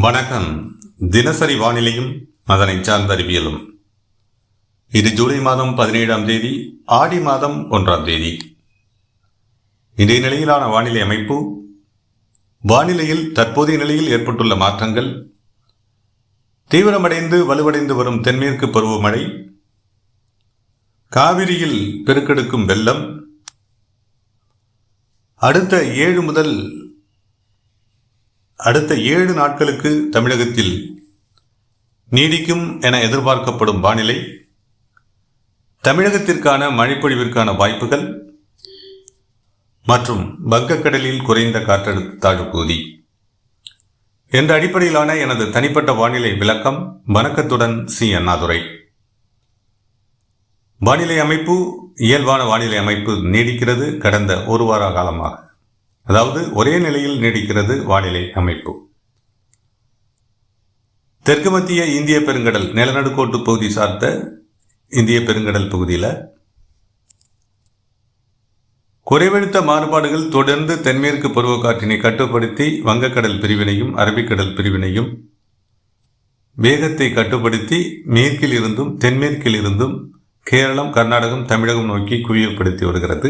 வணக்கம். தினசரி வானிலையும் அதனை சார்ந்த அறிவியலும். இது ஜூலை மாதம் 17ஆம் தேதி, ஆடி மாதம் 1ஆம் தேதி. இன்றைய நிலையிலான வானிலை அமைப்பு. வானிலையில் தற்போதைய நிலையில் ஏற்பட்டுள்ள மாற்றங்கள், தீவிரமடைந்து வலுவடைந்து வரும் தென்மேற்கு பருவமழை, காவிரியில் பெருக்கெடுக்கும் வெள்ளம், அடுத்த 7 நாட்களுக்கு தமிழகத்தில் நீடிக்கும் என எதிர்பார்க்கப்படும் வானிலை, தமிழகத்திற்கான மழைப்பொழிவிற்கான வாய்ப்புகள் மற்றும் வங்கக்கடலில் குறைந்த காற்றழுத்த தாழ்வு பகுதி என்ற அடிப்படையிலான எனது தனிப்பட்ட வானிலை விளக்கம். வணக்கத்துடன் சி. அண்ணாதுரை. வானிலை அமைப்பு இயல்பான வானிலை அமைப்பு நீடிக்கிறது கடந்த ஒரு வார காலமாக. அதாவது ஒரே நிலையில் நீடிக்கிறது வானிலை அமைப்பு. தெற்கு மத்திய இந்திய பெருங்கடல் நிலநடுக்கோட்டு பகுதி சார்ந்த இந்திய பெருங்கடல் பகுதியில் குறைவழுத்த மாறுபாடுகள் தொடர்ந்து தென்மேற்கு பருவக்காற்றினை கட்டுப்படுத்தி வங்கக்கடல் பிரிவினையும் அரபிக்கடல் பிரிவினையும் வேகத்தை கட்டுப்படுத்தி மேற்கில் இருந்தும் தென்மேற்கில் இருந்தும் கேரளம், கர்நாடகம், தமிழகம் நோக்கி குவியப்படுத்தி வருகிறது.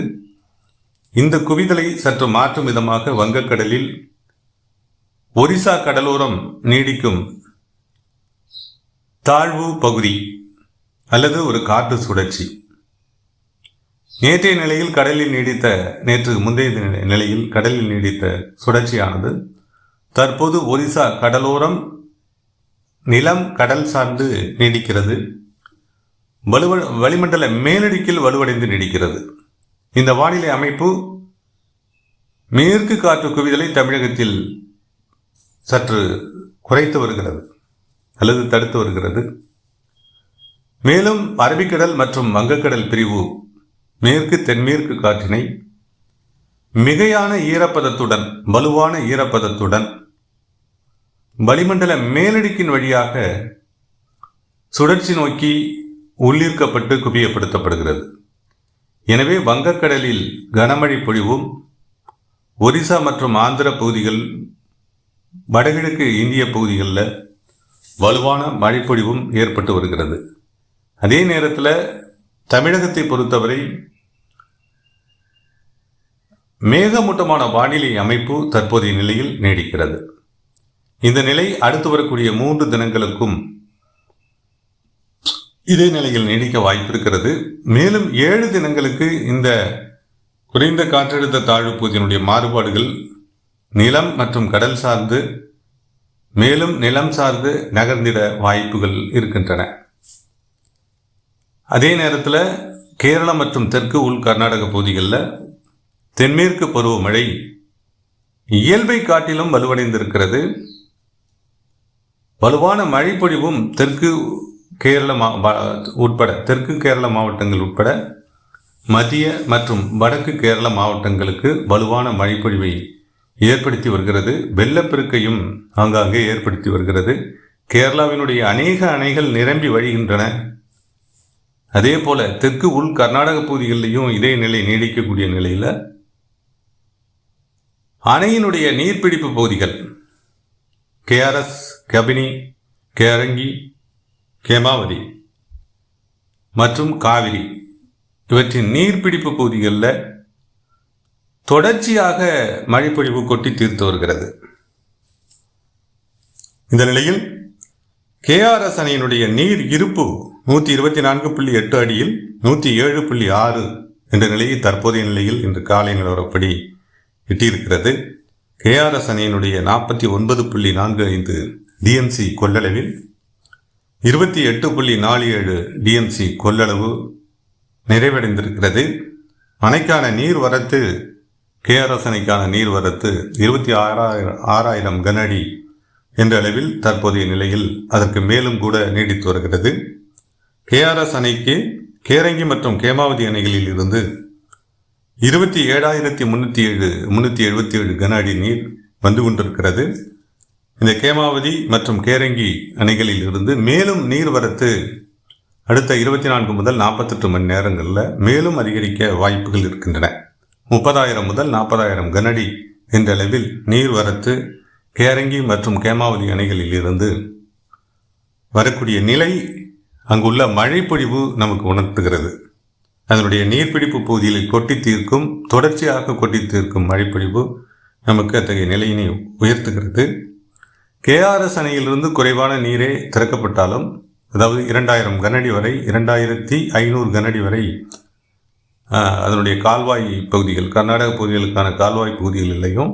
இந்த குவிதலை சற்று மாற்றும் விதமாக வங்கக்கடலில் ஒரிசா கடலோரம் நீடிக்கும் தாழ்வு பகுதி அல்லது ஒரு காற்று சுழற்சி நேற்றைய நிலையில் நேற்று முந்தைய நிலையில் கடலில் நீடித்த சுழற்சியானது தற்போது ஒரிசா கடலோரம் நிலம் கடல் சார்ந்து நீடிக்கிறது. வளிமண்டல மேலடுக்கில் வலுவடைந்து நீடிக்கிறது. இந்த வானிலை அமைப்பு மேற்கு காற்று குவிதலை தமிழகத்தில் சற்று குறைத்து வருகிறது அல்லது தடுத்து வருகிறது. மேலும் அரபிக்கடல் மற்றும் வங்கக்கடல் பிரிவு மேற்கு தென்மேற்கு காற்றினை மிகையான ஈரப்பதத்துடன் வலுவான ஈரப்பதத்துடன் வளிமண்டல மேலடுக்கின் வழியாக சுழற்சி நோக்கி உள்ளீர்க்கப்பட்டு குவியப்படுத்தப்படுகிறது. எனவே வங்கக்கடலில் கனமழை பொழிவும், ஒரிசா மற்றும் ஆந்திர பகுதிகள், வடகிழக்கு இந்திய பகுதிகளில் வலுவான மழைப்பொழிவும் ஏற்பட்டு வருகிறது. அதே நேரத்தில் தமிழகத்தை பொறுத்தவரை மேகமூட்டமான வானிலை அமைப்பு தற்போதைய நிலையில் நீடிக்கிறது. இந்த நிலை அடுத்து வரக்கூடிய 3 தினங்களுக்கும் இதே நிலையில் நீடிக்க வாய்ப்பு இருக்கிறது. மேலும் 7 தினங்களுக்கு இந்த குறைந்த காற்றழுத்த தாழ்வு பகுதியினுடைய மாறுபாடுகள் நிலம் மற்றும் கடல் சார்ந்து மேலும் நிலம் சார்ந்து நகர்ந்திட வாய்ப்புகள் இருக்கின்றன. அதே நேரத்தில் கேரளம் மற்றும் தெற்கு உள் கர்நாடக பகுதிகளில் தென்மேற்கு பருவமழை இயல்பை காட்டிலும் வலுவடைந்திருக்கிறது. வலுவான மழைப்பொழிவும் தெற்கு கேரள தெற்கு கேரள மாவட்டங்கள் உட்பட மத்திய மற்றும் வடக்கு கேரள மாவட்டங்களுக்கு வலுவான மழைப்பொழிவை ஏற்படுத்தி வருகிறது. வெள்ளப்பெருக்கையும் ஆங்காங்கே ஏற்படுத்தி வருகிறது. கேரளாவினுடைய அநேக அணைகள் நிரம்பி வழிகின்றன. அதே போல தெற்கு உள் கர்நாடக பகுதிகளிலையும் இதே நிலை நீடிக்கக்கூடிய நிலையில் அணையினுடைய நீர்பிடிப்பு பகுதிகள் கேஆர்எஸ், கபினி, கேரங்கி, கேமாவதி மற்றும் காவிரி இவற்றின் நீர்பிடிப்பு பகுதிகளில் தொடர்ச்சியாக மழைப்பொழிவு கொட்டி தீர்த்து வருகிறது. இந்த நிலையில் கேஆர்எஸ் அணையினுடைய நீர் இருப்பு 124.8 அடியில் 107.6 என்ற நிலையை தற்போதைய நிலையில் இன்று காலை நிலவரப்படி எட்டியிருக்கிறது. கேஆர்எஸ் அணையினுடைய 49.45 டிஎம்சி கொள்ளளவில் 28.47 டிஎம்சி கொள்ளளவு நிறைவடைந்திருக்கிறது. அணைக்கான நீர்வரத்து கேஆர்எஸ் அணைக்கான நீர்வரத்து 26,000 கன அடி என்ற அளவில் தற்போதைய நிலையில் அதற்கு மேலும் கூட நீடித்து வருகிறது. கேஆர்எஸ் அணைக்கு கேரங்கி மற்றும் கேமாவதி அணைகளில் இருந்து 27,377 கன அடி நீர் வந்து கொண்டிருக்கிறது. இந்த கேமாவதி மற்றும் கேரங்கி அணைகளில் இருந்து மேலும் நீர்வரத்து அடுத்த 24 முதல் 48 மணி நேரங்களில் மேலும் அதிகரிக்க வாய்ப்புகள் இருக்கின்றன. 30,000 முதல் 40,000 கனஅடி என்ற அளவில் நீர்வரத்து கேரங்கி மற்றும் கேமாவதி அணைகளில் இருந்து வரக்கூடிய நிலை அங்குள்ள மழைப்பொழிவு நமக்கு உணர்த்துகிறது. அதனுடைய நீர்பிடிப்பு பகுதியில் கொட்டி தீர்க்கும், தொடர்ச்சியாக கொட்டி தீர்க்கும் மழைப்பொழிவு நமக்கு அத்தகைய நிலையினை உயர்த்துகிறது. கேஆர்எஸ் அணையிலிருந்து குறைவான நீரே திறக்கப்பட்டாலும், அதாவது 2000 கனஅடி வரை, 2500 கனஅடி வரை அதனுடைய கால்வாய் பகுதிகள், கர்நாடக பகுதிகளுக்கான கால்வாய் பகுதிகளிலையும்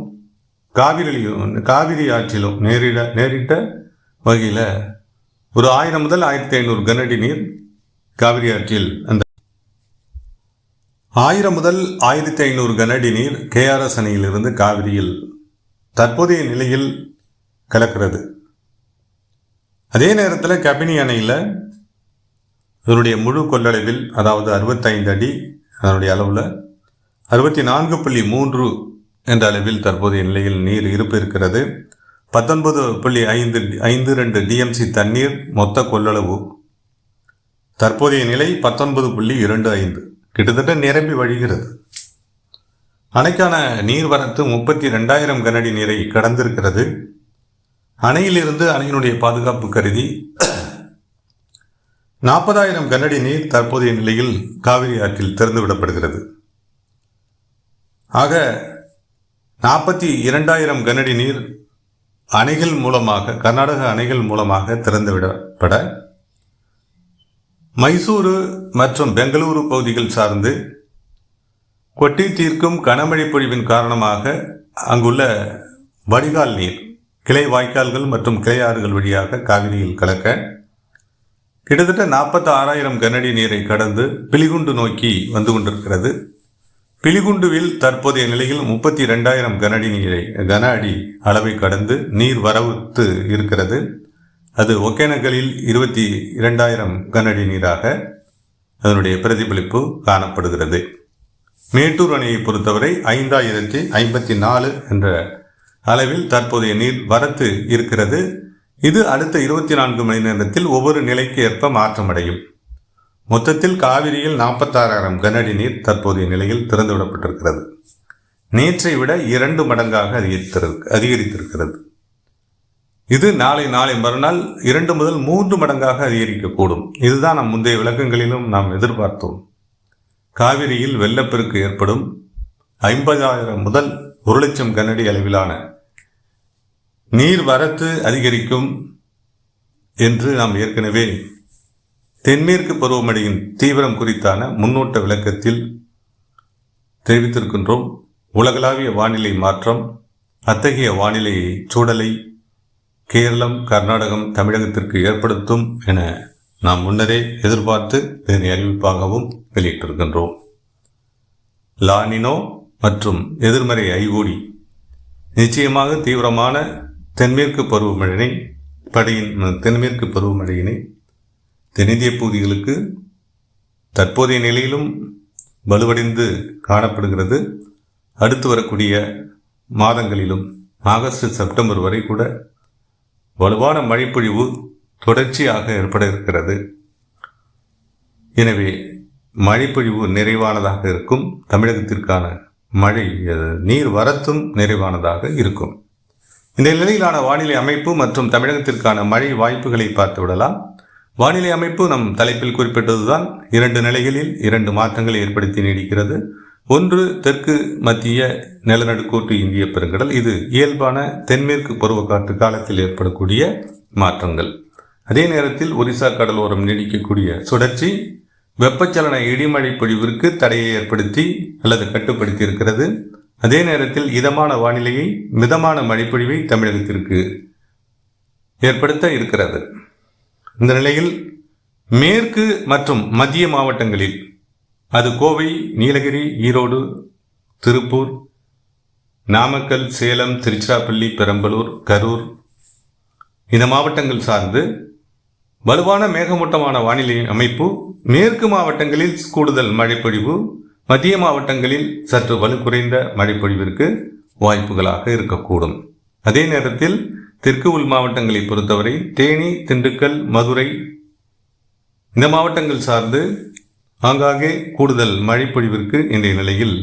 காவிரி ஆற்றிலும் நேரிட்ட வகையில் ஒரு 1000 முதல் 1500 கனஅடி நீர் காவிரி ஆற்றில், அந்த 1000 முதல் 1500 கனஅடி நீர் கேஆர்எஸ் அணையிலிருந்து காவிரியில் தற்போதைய நிலையில் கலக்கிறது. அதே நேரத்தில் கபினி அணையில் அதனுடைய முழு கொள்ளளவில், அதாவது 65 அடி அதனுடைய அளவில் 64.3 என்ற அளவில் தற்போதைய நிலையில் நீர் இருப்பு இருக்கிறது. 19.52 டிஎம்சி தண்ணீர் மொத்த கொள்ளளவு. தற்போதைய நிலை 19.25, கிட்டத்தட்ட நிரம்பி வழிகிறது. அணைக்கான நீர்வரத்து 32,000 கனஅடி நீரை கடந்திருக்கிறது. அணையிலிருந்து அணையினுடைய பாதுகாப்பு கருதி 40,000 கனஅடி நீர் தற்போதைய நிலையில் காவிரி ஆற்றில் திறந்துவிடப்படுகிறது. ஆக 42,000 கனஅடி நீர் அணைகள் மூலமாக, கர்நாடக அணைகள் மூலமாக திறந்துவிடப்பட, மைசூரு மற்றும் பெங்களூரு பகுதிகள் சார்ந்து கொட்டி தீர்க்கும் கனமழை பொழிவின் காரணமாக அங்குள்ள வடிகால் நீர் கிளை வாய்க்கால்கள் மற்றும் கிளை ஆறுகள் வழியாக காவிரியில் கலக்க கிட்டத்தட்ட 46,000 கனஅடி நீரை கடந்து பிலிகுண்டு நோக்கி வந்து கொண்டிருக்கிறது. பிலிகுண்டுவில் தற்போதைய நிலையில் 32,000 கன அடி அளவை கடந்து நீர் வரவுத்து இருக்கிறது. அது ஒகேனக்கலில் 22,000 கனஅடி நீராக அதனுடைய பிரதிபலிப்பு காணப்படுகிறது. மேட்டூர் அணையை பொறுத்தவரை 5,054 என்ற அளவில் தற்போதைய நீர் வரத்து இருக்கிறது. இது அடுத்த 24 மணி நேரத்தில் ஒவ்வொரு நிலைக்கு ஏற்ப மாற்றமடையும். மொத்தத்தில் காவிரியில் 46,000 கனஅடி நீர் தற்போதைய நிலையில் திறந்துவிடப்பட்டிருக்கிறது. நேற்றை விட 2 மடங்காக அதிகரித்திருக்கிறது. இது நாளை மறுநாள் 2 முதல் 3 மடங்காக அதிகரிக்கக்கூடும். இதுதான் நம் முந்தைய விளக்கங்களிலும் நாம் எதிர்பார்த்தோம். காவிரியில் வெள்ளப்பெருக்கு ஏற்படும், 50,000 முதல் 1,00,000 கனஅடி அளவிலான நீர் வரத்து அதிகரிக்கும் என்று நாம் ஏற்கனவே தென்மேற்கு பருவமழையின் தீவிரம் குறித்தான முன்னோட்ட விளக்கத்தில் தெரிவித்திருக்கின்றோம். உலகளாவிய வானிலை மாற்றம், அத்தகைய வானிலை சூழலை கேரளம், கர்நாடகம், தமிழகத்திற்கு ஏற்படுத்தும் என நாம் முன்னரே எதிர்பார்த்து இதனை அறிவிப்பாகவும் வெளியிட்டிருக்கின்றோம். லானினோ மற்றும் எதிர்மறை ஐஓடி நிச்சயமாக தீவிரமான தென்மேற்கு பருவமழையினை தென்னிந்திய பகுதிகளுக்கு தற்போதைய நிலையிலும் வலுவடைந்து காணப்படுகிறது. அடுத்து வரக்கூடிய மாதங்களிலும் ஆகஸ்ட், செப்டம்பர் வரை கூட வலுவான மழைப்பொழிவு தொடர்ச்சியாக ஏற்பட இருக்கிறது. எனவே மழைப்பொழிவு நிறைவானதாக இருக்கும். தமிழகத்திற்கான மழை நீர் வரத்தும் நிறைவானதாக இருக்கும். இந்த நிலையிலான வானிலை அமைப்பு மற்றும் தமிழகத்திற்கான மழை வாய்ப்புகளை பார்த்து விடலாம். வானிலை அமைப்பு நம் தலைப்பில் குறிப்பிட்டதுதான். 2 நிலைகளில் 2 மாற்றங்களை ஏற்படுத்தி நீடிக்கிறது. ஒன்று, தெற்கு மத்திய நிலநடுக்கோட்டு இந்திய பெருங்கடல். இது இயல்பான தென்மேற்கு பருவக்காற்று காலத்தில் ஏற்படக்கூடிய மாற்றங்கள். அதே நேரத்தில் ஒரிசா கடலோரம் நீடிக்கக்கூடிய சுழற்சி வெப்பச்சலன இடிமழை பொழிவிற்கு தடையை ஏற்படுத்தி அல்லது கட்டுப்படுத்தி இருக்கிறது. அதே நேரத்தில் இதமான வானிலையை, மிதமான மழைப்பொழிவை தமிழகத்திற்கு ஏற்படுத்த இருக்கிறது. இந்த நிலையில் மேற்கு மற்றும் மத்திய மாவட்டங்களில், அது கோவை, நீலகிரி, ஈரோடு, திருப்பூர், நாமக்கல், சேலம், திருச்சிராப்பள்ளி, பெரம்பலூர், கரூர், இந்த மாவட்டங்கள் சார்ந்து வலுவான மேகமூட்டமான வானிலை அமைப்பு. மேற்கு மாவட்டங்களில் கூடுதல் மழைப்பொழிவு, மத்திய மாவட்டங்களில் சற்று வலு குறைந்த மழைப்பொழிவிற்கு வாய்ப்புகளாக இருக்கக்கூடும். அதே நேரத்தில் தெற்கு உள் மாவட்டங்களை பொறுத்தவரை தேனி, திண்டுக்கல், மதுரை, இந்த மாவட்டங்கள் சார்ந்து ஆங்காங்கே கூடுதல் மழைப்பொழிவிற்கு இன்றைய நிலையில்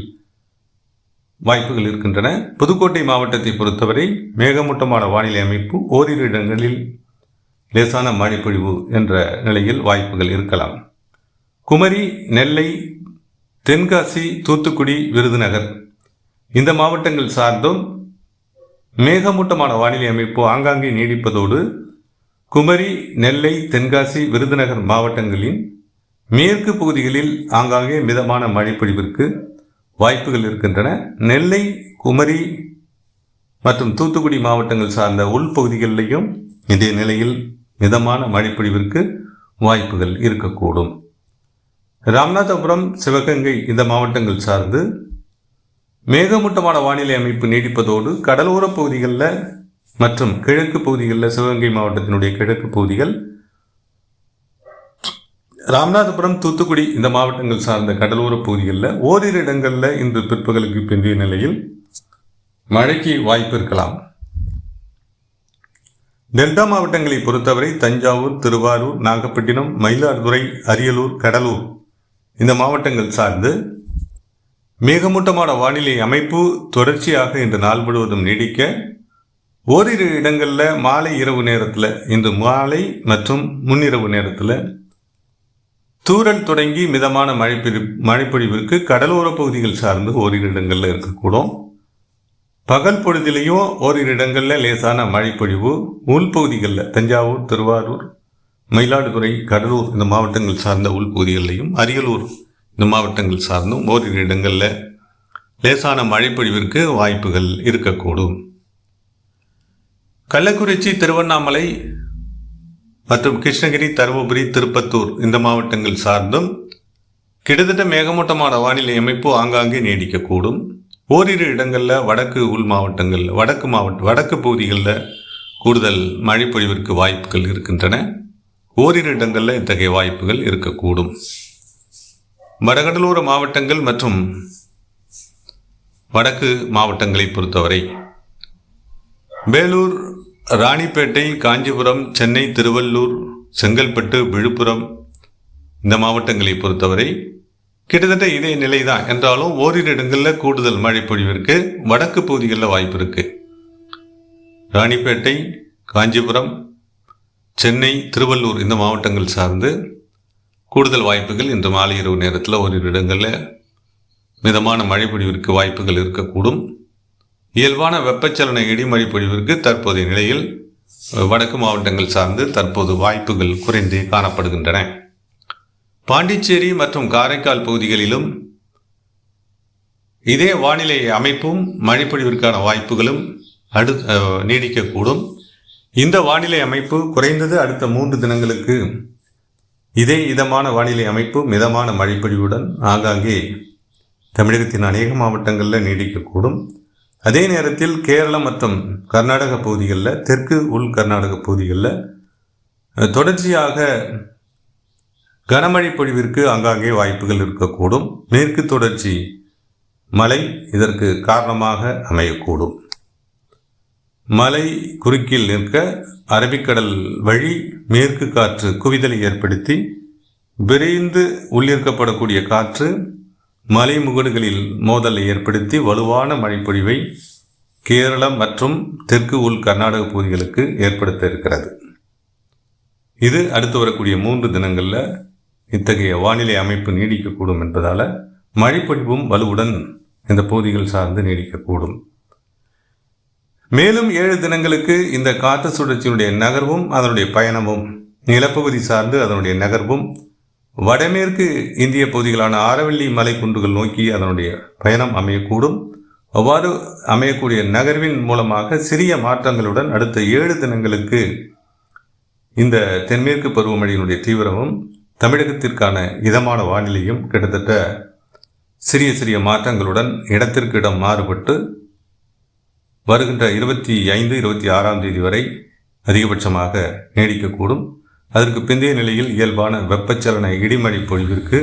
வாய்ப்புகள் இருக்கின்றன. புதுக்கோட்டை மாவட்டத்தை பொறுத்தவரை மேகமூட்டமான வானிலை அமைப்பு, ஓரிரு இடங்களில் லேசான மழைப்பொழிவு என்ற நிலையில் வாய்ப்புகள் இருக்கலாம். குமரி, நெல்லை, தென்காசி, தூத்துக்குடி, விருதுநகர் இந்த மாவட்டங்கள் சார்ந்தும் மேகமூட்டமான வானிலை அமைப்பு ஆங்காங்கே நீடிப்பதோடு குமரி, நெல்லை, தென்காசி, விருதுநகர் மாவட்டங்களின் மேற்கு பகுதிகளில் ஆங்காங்கே மிதமான மழைப்பொழிவிற்கு வாய்ப்புகள் இருக்கின்றன. நெல்லை, குமரி மற்றும் தூத்துக்குடி மாவட்டங்கள் சார்ந்த உள்பகுதிகளிலேயும் இதே நிலையில் மிதமான மழைப்பொழிவிற்கு வாய்ப்புகள் இருக்கக்கூடும். ராமநாதபுரம், சிவகங்கை இந்த மாவட்டங்கள் சார்ந்து மேகமூட்டமான வானிலை அமைப்பு நீடிப்பதோடு கடலோர பகுதிகளில் மற்றும் கிழக்கு பகுதிகளில், சிவகங்கை மாவட்டத்தினுடைய கிழக்கு பகுதிகள், ராமநாதபுரம், தூத்துக்குடி இந்த மாவட்டங்கள் சார்ந்த கடலோர பகுதிகளில் ஓரிரு இடங்களில் இன்று பிற்பகலுக்கு பிந்தைய நிலையில் மழைக்கு வாய்ப்பு இருக்கலாம். டெல்டா மாவட்டங்களை பொறுத்தவரை தஞ்சாவூர், திருவாரூர், நாகப்பட்டினம், மயிலாடுதுறை, அரியலூர், கடலூர் இந்த மாவட்டங்கள் சார்ந்து மேகமூட்டமான வானிலை அமைப்பு தொடர்ச்சியாக இன்று நாள் முழுவதும் நீடிக்க, ஓரிரு இடங்களில் மாலை இரவு நேரத்தில், இன்று மாலை மற்றும் முன்னிரவு நேரத்தில் தூறல் தொடங்கி மிதமான மழைப்பொழிவிற்கு கடலோர பகுதிகள் சார்ந்து ஓரிரு இடங்களில் இருக்கக்கூடும். பகல் பொழுதிலையும் ஓரிரு இடங்களில் லேசான மழைப்பொழிவு, உள்பகுதிகளில் தஞ்சாவூர், திருவாரூர், மயிலாடுதுறை, கடலூர் இந்த மாவட்டங்கள் சார்ந்த உள்பகுதிகளிலையும், அரியலூர் இந்த மாவட்டங்கள் சார்ந்தும் ஓரிரு இடங்களில் லேசான மழைப்பொழிவிற்கு வாய்ப்புகள் இருக்கக்கூடும். கள்ளக்குறிச்சி, திருவண்ணாமலை மற்றும் கிருஷ்ணகிரி, தருமபுரி, திருப்பத்தூர் இந்த மாவட்டங்கள் சார்ந்தும் கிட்டத்தட்ட மேகமூட்டமான வானிலை அமைப்பு ஆங்காங்கே நீடிக்கக்கூடும். ஓரிரு இடங்களில் வடக்கு உள் மாவட்டங்கள், வடக்கு பகுதிகளில் கூடுதல் மழைப்பொழிவிற்கு வாய்ப்புகள் இருக்கின்றன. ஓரிரு இடங்களில் இத்தகைய வாய்ப்புகள் இருக்கக்கூடும். வடகடலோர மாவட்டங்கள் மற்றும் வடக்கு மாவட்டங்களை பொறுத்தவரை வேலூர், ராணிப்பேட்டை, காஞ்சிபுரம், சென்னை, திருவள்ளூர், செங்கல்பட்டு, விழுப்புரம் இந்த மாவட்டங்களை பொறுத்தவரை கிட்டத்தட்ட இதே நிலை தான் என்றாலும் ஓரிரு இடங்களில் கூடுதல் மழை பொழிவிற்கு வடக்கு பகுதிகளில் வாய்ப்பு இருக்கு. ராணிப்பேட்டை, காஞ்சிபுரம், சென்னை, திருவள்ளூர் இந்த மாவட்டங்கள் சார்ந்து கூடுதல் வாய்ப்புகள் இன்று மாலை இரவு நேரத்தில் ஓரிரு இடங்களில் மிதமான மழை பொழிவிற்கு வாய்ப்புகள் இருக்கக்கூடும். இயல்பான வெப்பச்சலன இடிமழை பொழிவிற்கு தற்போதைய நிலையில் வடக்கு மாவட்டங்கள் சார்ந்து தற்போது வாய்ப்புகள் குறைந்தே காணப்படுகின்றன. பாண்டிச்சேரி மற்றும் காரைக்கால் பகுதிகளிலும் இதே வானிலை அமைப்பும் மழைப்பொழிவிற்கான வாய்ப்புகளும் நீடிக்கக்கூடும். இந்த வானிலை அமைப்பு குறைந்தது அடுத்த 3 தினங்களுக்கு இதே இதமான வானிலை அமைப்பு மிதமான மழைப்பொழிவுடன் ஆங்காங்கே தமிழகத்தின் அநேக மாவட்டங்களில் நீடிக்கக்கூடும். அதே நேரத்தில் கேரளம் மற்றும் கர்நாடக பகுதிகளில், தெற்கு உள் கர்நாடக பகுதிகளில் தொடர்ச்சியாக கனமழை பொழிவிற்கு ஆங்காங்கே வாய்ப்புகள் இருக்கக்கூடும். மேற்கு தொடர்ச்சி மழை இதற்கு காரணமாக அமையக்கூடும். மலை குறுக்கில் நிற்க அரபிக்கடல் வழி மேற்கு காற்று குவிதலை ஏற்படுத்தி விரைந்து உள்ளிருக்கப்படக்கூடிய காற்று மலை முகடுகளில் மோதலை ஏற்படுத்தி வலுவான மழைப்பொழிவை கேரளம் மற்றும் தெற்கு உள் கர்நாடக பகுதிகளுக்கு ஏற்படுத்த இருக்கிறது. இது அடுத்து வரக்கூடிய 3 தினங்களில் இத்தகைய வானிலை அமைப்பு நீடிக்கக்கூடும் என்பதால் மழைப்பொழிவும் வலுவுடன் இந்த பகுதிகள் சார்ந்து நீடிக்கக்கூடும். மேலும் 7 தினங்களுக்கு இந்த காற்று சுழற்சியினுடைய நகர்வும் அதனுடைய பயணமும், நிலப்பகுதி சார்ந்து அதனுடைய நகர்வும் வடமேற்கு இந்திய பகுதிகளான ஆரவல்லி மலை குன்றுகள் நோக்கி அதனுடைய பயணம் அமையக்கூடும். அவ்வாறு அமையக்கூடிய நகர்வின் மூலமாக சிறிய மாற்றங்களுடன் அடுத்த 7 தினங்களுக்கு இந்த தென்மேற்கு பருவமழையினுடைய தீவிரமும் தமிழகத்திற்கான இதமான வானிலையும் கிட்டத்தட்ட சிறிய மாற்றங்களுடன் இடத்திற்கு இடம் மாறுபட்டு வருகின்ற 25, 26ஆம் தேதி வரை அதிகபட்சமாக நீடிக்கக்கூடும். அதற்கு பிந்தைய நிலையில் இயல்பான வெப்பச்சலன இடிமழை பொழிவிற்கு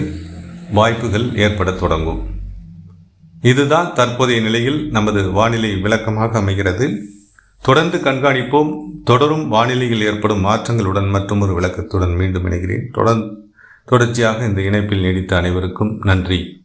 வாய்ப்புகள் ஏற்பட தொடங்கும். இதுதான் தற்போதைய நிலையில் நமது வானிலை விளக்கமாக அமைகிறது. தொடர்ந்து கண்காணிப்போம். தொடரும் வானிலையில் ஏற்படும் மாற்றங்களுடன் மற்றொரு விளக்கத்துடன் மீண்டும் இணைகிறேன். தொடர்ச்சியாக இந்த இணைப்பில் நீடித்த அனைவருக்கும் நன்றி.